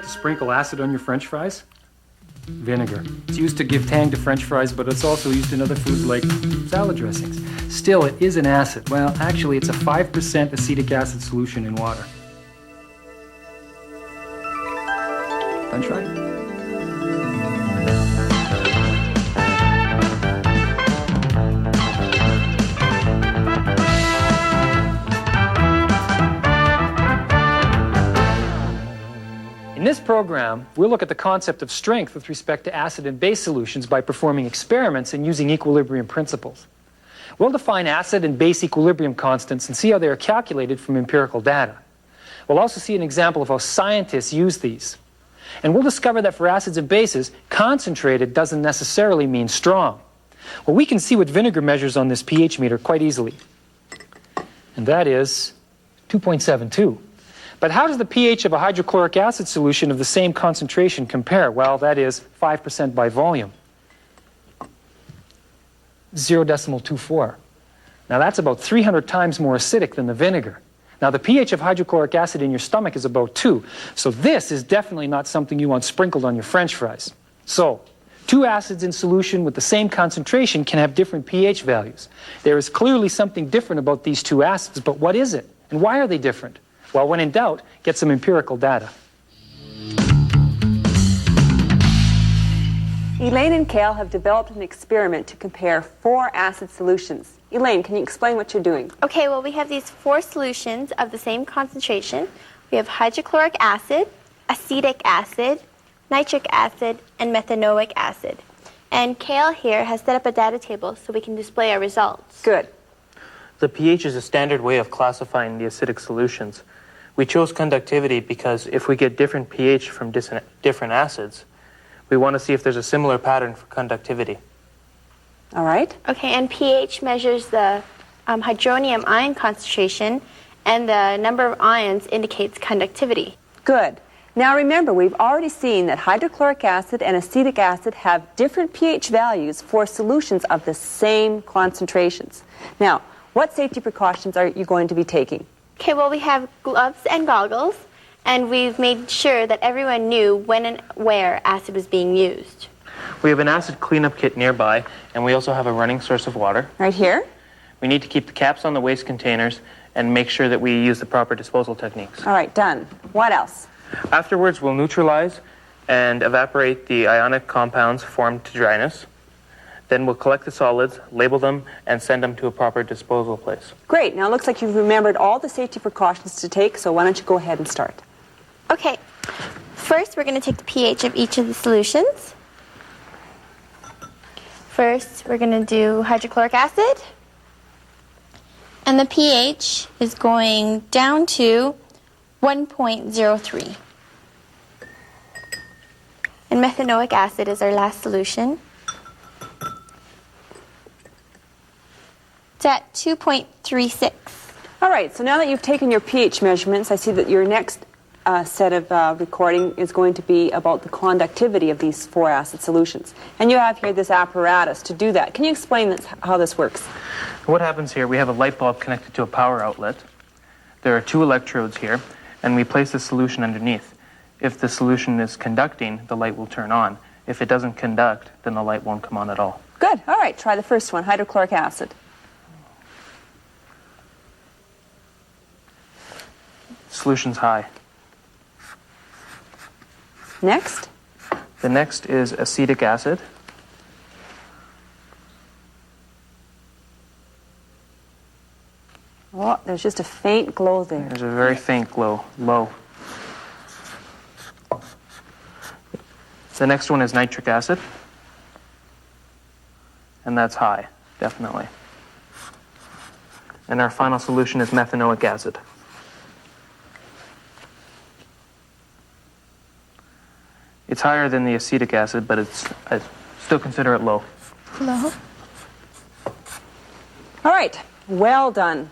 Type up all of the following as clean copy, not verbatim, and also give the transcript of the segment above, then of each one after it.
like to sprinkle acid on your French fries? Vinegar. It's used to give tang to French fries, but it's also used in other foods like salad dressings. Still, it is an acid. Well, actually, it's a 5% acetic acid solution in water. French fry? In this program, we'll look at the concept of strength with respect to acid and base solutions by performing experiments and using equilibrium principles. We'll define acid and base equilibrium constants and see how they are calculated from empirical data. We'll also see an example of how scientists use these. And we'll discover that for acids and bases, concentrated doesn't necessarily mean strong. Well, we can see what vinegar measures on this pH meter quite easily. And that is 2.72. But how does the pH of a hydrochloric acid solution of the same concentration compare? Well, that is 5% by volume. 0.24. Now that's about 300 times more acidic than the vinegar. Now the pH of hydrochloric acid in your stomach is about 2. So this is definitely not something you want sprinkled on your French fries. So, two acids in solution with the same concentration can have different pH values. There is clearly something different about these two acids, but what is it? And why are they different? Well, when in doubt, get some empirical data. Elaine and Cale have developed an experiment to compare 4 acid solutions. Elaine, can you explain what you're doing? Okay, well, we have these 4 solutions of the same concentration. We have hydrochloric acid, acetic acid, nitric acid, and methanoic acid. And Cale here has set up a data table so we can display our results. Good. The pH is a standard way of classifying the acidic solutions. We chose conductivity because if we get different pH from different acids, we want to see if there's a similar pattern for conductivity. All right. Okay, and pH measures the hydronium ion concentration, and the number of ions indicates conductivity. Good. Now remember, we've already seen that hydrochloric acid and acetic acid have different pH values for solutions of the same concentrations. Now, what safety precautions are you going to be taking? Okay, well, we have gloves and goggles, and we've made sure that everyone knew when and where acid was being used. We have an acid cleanup kit nearby, and we also have a running source of water. Right here? We need to keep the caps on the waste containers and make sure that we use the proper disposal techniques. All right, done. What else? Afterwards, we'll neutralize and evaporate the ionic compounds formed to dryness. Then we'll collect the solids, label them, and send them to a proper disposal place. Great. Now it looks like you've remembered all the safety precautions to take, so why don't you go ahead and start? Okay, first we're going to take the pH of each of the solutions. First, we're going to do hydrochloric acid. And the pH is going down to 1.03. And methanoic acid is our last solution. It's at 2.36. All right, so now that you've taken your pH measurements, I see that your next set of recording is going to be about the conductivity of these 4 acid solutions. And you have here this apparatus to do that. Can you explain how this works? What happens here, we have a light bulb connected to a power outlet. There are 2 electrodes here, and we place the solution underneath. If the solution is conducting, the light will turn on. If it doesn't conduct, then the light won't come on at all. Good. All right, try the first one, hydrochloric acid. Solution's high. Next? The next is acetic acid. Oh, there's just a faint glow there. There's a very faint glow, low. The next one is nitric acid. And that's high, definitely. And our final solution is methanoic acid. It's higher than the acetic acid, but I still consider it low. Low. All right, well done.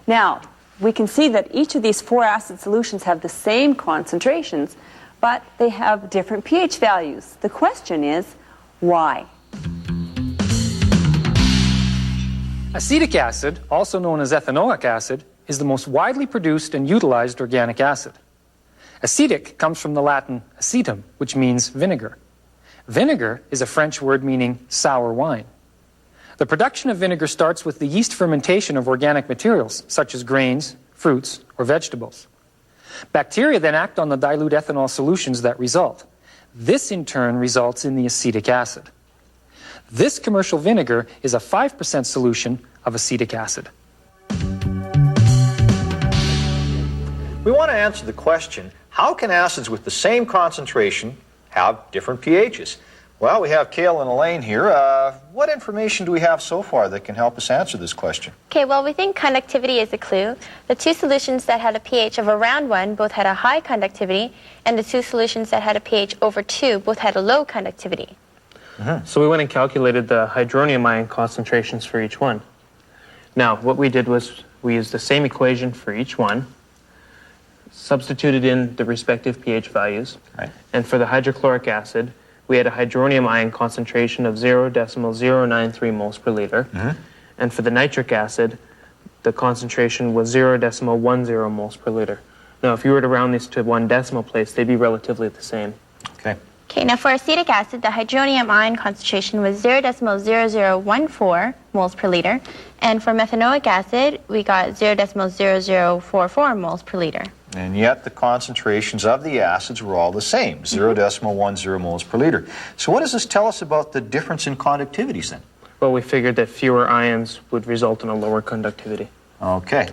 Now, we can see that each of these 4 acid solutions have the same concentrations, but they have different pH values. The question is, why? Acetic acid, also known as ethanoic acid, is the most widely produced and utilized organic acid. Acetic comes from the Latin acetum, which means vinegar. Vinegar is a French word meaning sour wine. The production of vinegar starts with the yeast fermentation of organic materials, such as grains, fruits, or vegetables. Bacteria then act on the dilute ethanol solutions that result. This, in turn, results in the acetic acid. This commercial vinegar is a 5% solution of acetic acid. We want to answer the question, how can acids with the same concentration have different pHs? Well, we have Kale and Elaine here. What information do we have so far that can help us answer this question? Okay, well, we think conductivity is a clue. The two solutions that had a pH of around 1 both had a high conductivity, and the two solutions that had a pH over 2 both had a low conductivity. So we went and calculated the hydronium ion concentrations for each one. Now, what we did was we used the same equation for each one, substituted in the respective pH values, Right. and for the hydrochloric acid, we had a hydronium ion concentration of 0.093 moles per liter. And for the nitric acid, the concentration was 0.10 moles per liter. Now, if you were to round these to one decimal place, they'd be relatively the same. Okay. Okay, now for acetic acid, the hydronium ion concentration was 0.0014 moles per liter, and for methanoic acid, we got 0.0044 moles per liter. And yet the concentrations of the acids were all the same, 0.10 moles per liter. So what does this tell us about the difference in conductivities then? Well, we figured that fewer ions would result in a lower conductivity. Okay.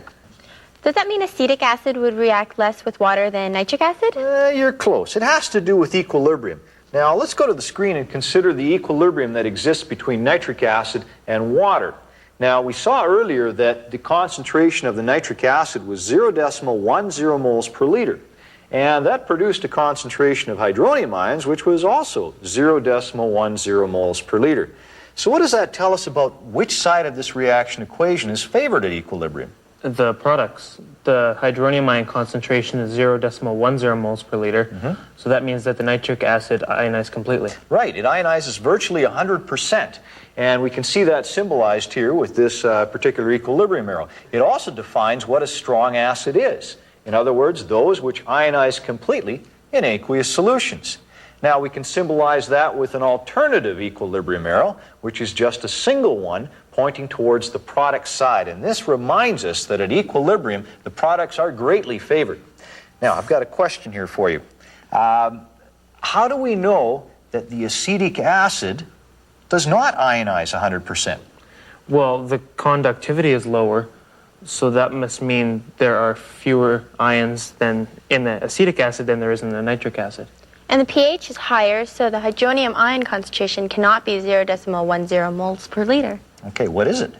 Does that mean acetic acid would react less with water than nitric acid? You're close. It has to do with equilibrium. Now let's go to the screen and consider the equilibrium that exists between nitric acid and water. Now we saw earlier that the concentration of the nitric acid was 0.10 moles per liter. And that produced a concentration of hydronium ions which was also 0.10 moles per liter. So what does that tell us about which side of this reaction equation is favored at equilibrium? The products, the hydronium ion concentration is 0.10 moles per liter, so that means that the nitric acid ionized completely. Right, it ionizes virtually 100%. And we can see that symbolized here with this particular equilibrium arrow. It also defines what a strong acid is. In other words, those which ionize completely in aqueous solutions. Now we can symbolize that with an alternative equilibrium arrow, which is just a single one pointing towards the product side. And this reminds us that at equilibrium, the products are greatly favored. Now, I've got a question here for you. How do we know that the acetic acid does not ionize 100%? Well, the conductivity is lower, so that must mean there are fewer ions than in the acetic acid than there is in the nitric acid. And the pH is higher, so the hydronium ion concentration cannot be 0.10 moles per liter. Okay, what is it?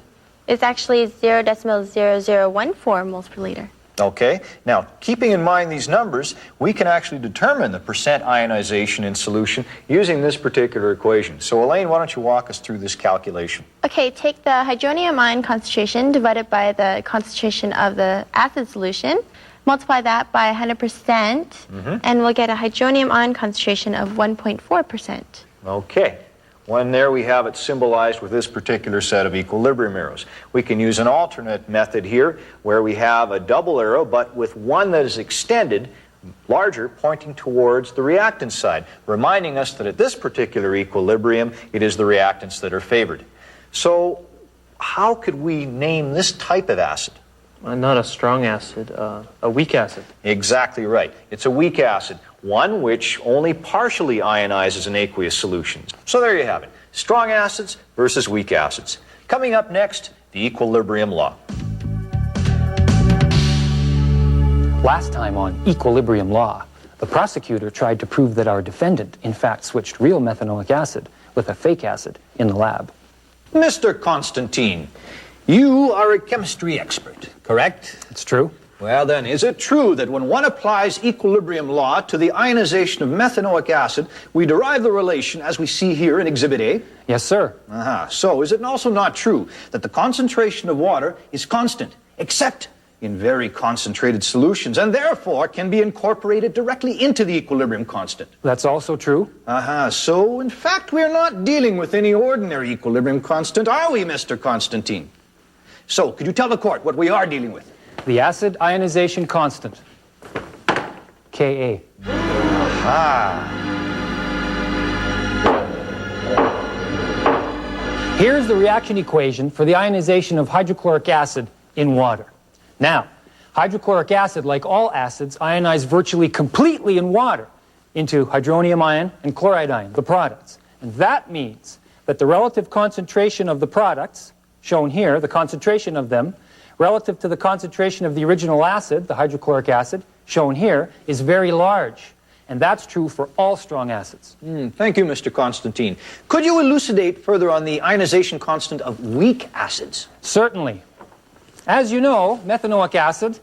It's actually 0.0014 moles per liter. Okay, now keeping in mind these numbers, we can actually determine the percent ionization in solution using this particular equation. So Elaine, why don't you walk us through this calculation? Okay, take the hydronium ion concentration divided by the concentration of the acid solution, multiply that by 100%, and we'll get a hydronium ion concentration of 1.4%. Okay. When there we have it symbolized with this particular set of equilibrium arrows. We can use an alternate method here where we have a double arrow but with one that is extended, larger, pointing towards the reactant side, reminding us that at this particular equilibrium it is the reactants that are favored. So how could we name this type of acid? Not a strong acid, a weak acid. Exactly right. It's a weak acid, one which only partially ionizes in aqueous solutions. So there you have it. Strong acids versus weak acids. Coming up next, the equilibrium law. Last time on Equilibrium Law, the prosecutor tried to prove that our defendant, in fact, switched real methanoic acid with a fake acid in the lab. Mr. Constantine, you are a chemistry expert, correct? It's true. Well then, is it true that when one applies equilibrium law to the ionization of methanoic acid, we derive the relation as we see here in Exhibit A? Yes, sir. So is it also not true that the concentration of water is constant, except in very concentrated solutions, and therefore can be incorporated directly into the equilibrium constant? That's also true. So in fact we're not dealing with any ordinary equilibrium constant, are we, Mr. Constantine? So, could you tell the court what we are dealing with? The acid ionization constant, K Ka. Here's the reaction equation for the ionization of hydrochloric acid in water. Now, hydrochloric acid, like all acids, ionize virtually completely in water into hydronium ion and chloride ion, the products. And that means that the relative concentration of the products, shown here, the concentration of them, relative to the concentration of the original acid, the hydrochloric acid, shown here, is very large. And that's true for all strong acids. Thank you, Mr. Constantine. Could you elucidate further on the ionization constant of weak acids? Certainly. As you know, methanoic acid,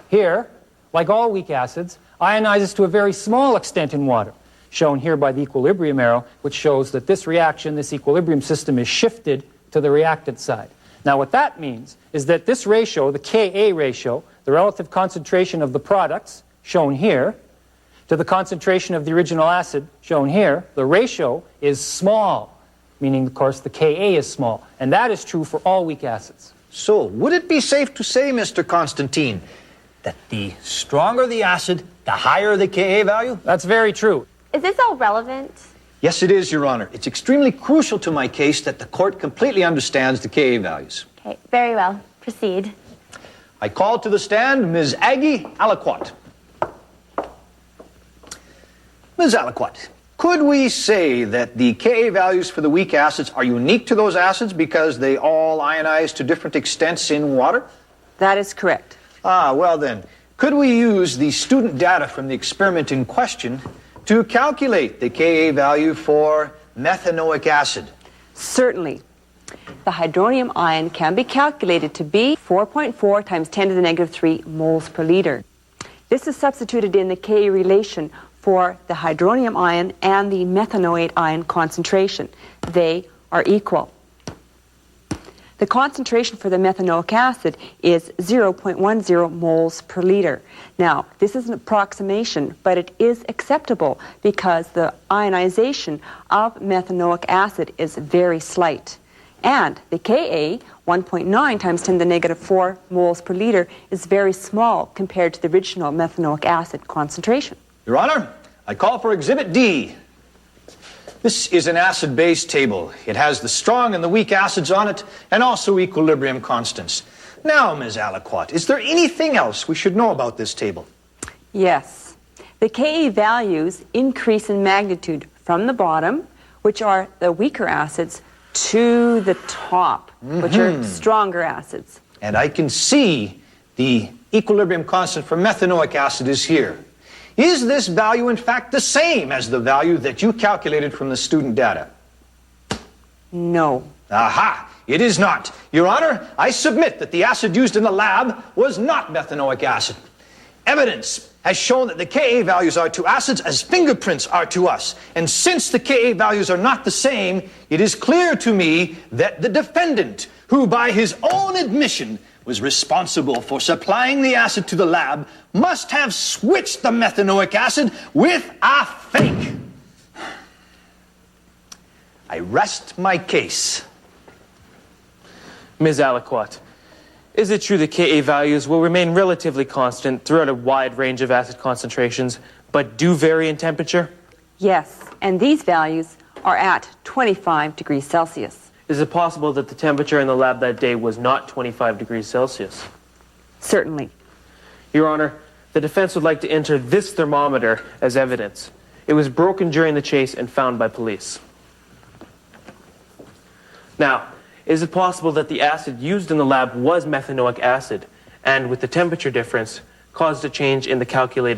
here, like all weak acids, ionizes to a very small extent in water, shown here by the equilibrium arrow, which shows that this reaction, this equilibrium system, is shifted to the reactant side. Now, what that means is that this ratio, the Ka ratio, the relative concentration of the products, shown here, to the concentration of the original acid, shown here, the ratio is small, meaning, of course, the Ka is small. And that is true for all weak acids. So, would it be safe to say, Mr. Constantine, that the stronger the acid, the higher the Ka value? That's very true. Is this all relevant? Yes, it is, Your Honor. It's extremely crucial to my case that the court completely understands the Ka values. Okay, very well. Proceed. I call to the stand Ms. Aggie Aliquot. Ms. Aliquot, could we say that the Ka values for the weak acids are unique to those acids because they all ionize to different extents in water? That is correct. Well then, could we use the student data from the experiment in question to calculate the Ka value for methanoic acid? Certainly. The hydronium ion can be calculated to be 4.4 times 10 to the negative 3 moles per liter. This is substituted in the Ka relation for the hydronium ion and the methanoate ion concentration. They are equal. The concentration for the methanoic acid is 0.10 moles per liter. Now, this is an approximation, but it is acceptable because the ionization of methanoic acid is very slight. And the Ka, 1.9 times 10 to the negative 4 moles per liter, is very small compared to the original methanoic acid concentration. Your Honor, I call for Exhibit D. This is an acid-base table. It has the strong and the weak acids on it, and also equilibrium constants. Now, Ms. Aliquot, is there anything else we should know about this table? Yes. The Ka values increase in magnitude from the bottom, which are the weaker acids, to the top, which are stronger acids. And I can see the equilibrium constant for methanoic acid is here. Is this value in fact the same as the value that you calculated from the student data? No. Aha! It is not. Your Honor, I submit that the acid used in the lab was not methanoic acid. Evidence has shown that the Ka values are to acids as fingerprints are to us. And since the Ka values are not the same, it is clear to me that the defendant, who by his own admission was responsible for supplying the acid to the lab, must have switched the methanoic acid with a fake. I rest my case. Ms. Aliquot, is it true that Ka values will remain relatively constant throughout a wide range of acid concentrations, but do vary in temperature? Yes, and these values are at 25 degrees Celsius. Is it possible that the temperature in the lab that day was not 25 degrees Celsius? Certainly. Your Honor, the defense would like to enter this thermometer as evidence. It was broken during the chase and found by police. Now, is it possible that the acid used in the lab was methanoic acid, and with the temperature difference, caused a change in the calculated